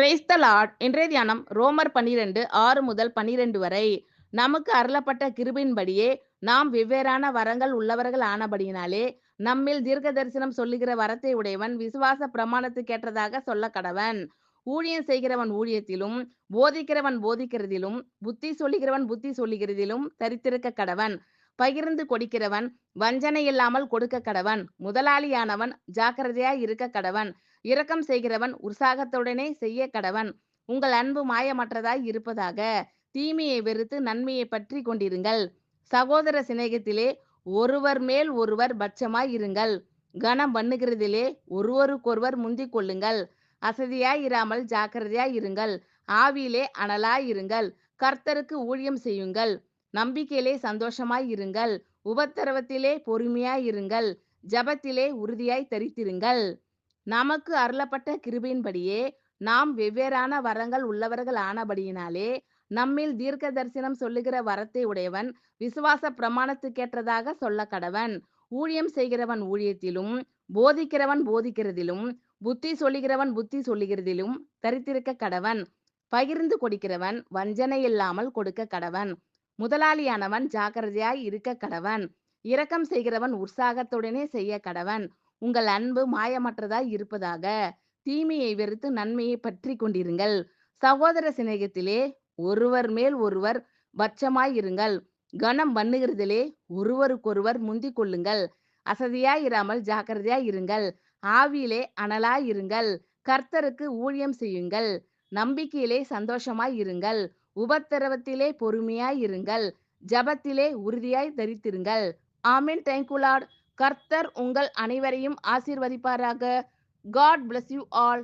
Praise the Lord. இன்றைய தியானம் ரோமர் 12 6 முதல் 12 வரை. நமக்கு அருளப்பட்ட கிருபையின்படியே நாம் வெவ்வேறான வரங்கள் உள்ளவர்கள் ஆனபடியினாலே நம்மில் தீர்க்க தரிசனம் சொல்லுகிற வரத்தை உடையவன் விசுவாச பிரமாணத்துக்கேற்றதாக சொல்ல கடவன். ஊழியம் செய்கிறவன் ஊழியத்திலும் போதிக்கிறவன் போதிக்கிறதிலும் புத்தி சொல்லுகிறவன் புத்தி சொல்லுகிறதிலும் தரித்திருக்க கடவன். பகிர்ந்து கொடுக்கிறவன் வஞ்சனை இல்லாமல் கொடுக்க கடவன். முதலாளியானவன் ஜாக்கிரதையாய் இருக்க கடவன். இரக்கம் செய்கிறவன் உற்சாகத்துடனே செய்ய கடவன். உங்கள் அன்பு மாயமற்றதாய் இருப்பதாக. தீமையை வெறுத்து நன்மையை பற்றி கொண்டிருங்கள். சகோதர சிநேகத்திலே ஒருவர் மேல் ஒருவர் பட்சமாய் இருங்கள். கனம் பண்ணுகிறதிலே ஒருவருக்கொருவர் முந்திக் கொள்ளுங்கள். அசதியாய் இராமல் ஜாக்கிரதையாய் இருங்கள். ஆவியிலே அனலாய் இருங்கள். கர்த்தருக்கு ஊழியம் செய்யுங்கள். நம்பிக்கையிலே சந்தோஷமாய் இருங்கள். உபத்திரவத்திலே பொறுமையாய் இருங்கள். ஜெபத்திலே உறுதியாய் தரித்திருங்கள். நமக்கு அருளப்பட்ட கிருபையின்படியே நாம் வெவ்வேறான வரங்கள் உள்ளவர்கள் ஆனபடியினாலே நம்மில் தீர்க்க தரிசனம் சொல்லுகிற வரத்தை உடையவன் விசுவாச பிரமாணத்துக்கேற்றதாக சொல்ல கடவன். ஊழியம் செய்கிறவன் ஊழியத்திலும் போதிக்கிறவன் போதிக்கிறதிலும் புத்தி சொல்லுகிறவன் புத்தி சொல்லுகிறதிலும் தரித்திருக்க கடவன். பகிர்ந்து கொடுக்கிறவன் வஞ்சனை இல்லாமல் கொடுக்க கடவன். முதலாளியானவன் ஜாக்கிரதையாய் இருக்க கடவன். இரக்கம் செய்கிறவன் உற்சாகத்துடனே செய்ய கடவன். உங்கள் அன்பு மாயமற்றதாய் இருப்பதாக. தீமையை வெறுத்து நன்மையை பற்றி கொண்டிருங்கள். சகோதர சிநேகத்திலே ஒருவர் மேல் ஒருவர் பட்சமாய் இருங்கள். கனம் பண்ணுகிறதிலே ஒருவருக்கொருவர் முந்திக் கொள்ளுங்கள். அசதியாயிராமல் ஜாக்கிரதையாய் இருங்கள். ஆவியிலே அனலாய் இருங்கள். கர்த்தருக்கு ஊழியம் செய்யுங்கள். நம்பிக்கையிலே சந்தோஷமாய் இருங்கள். உபத்திரவத்திலே பொறுமையாய் இருங்கள். ஜெபத்திலே உறுதியாய் தரித்திருங்கள். ஆமென். Thank you Lord. கர்த்தர் உங்கள் அனைவரையும் ஆசீர்வதிப்பாராக. God bless you all.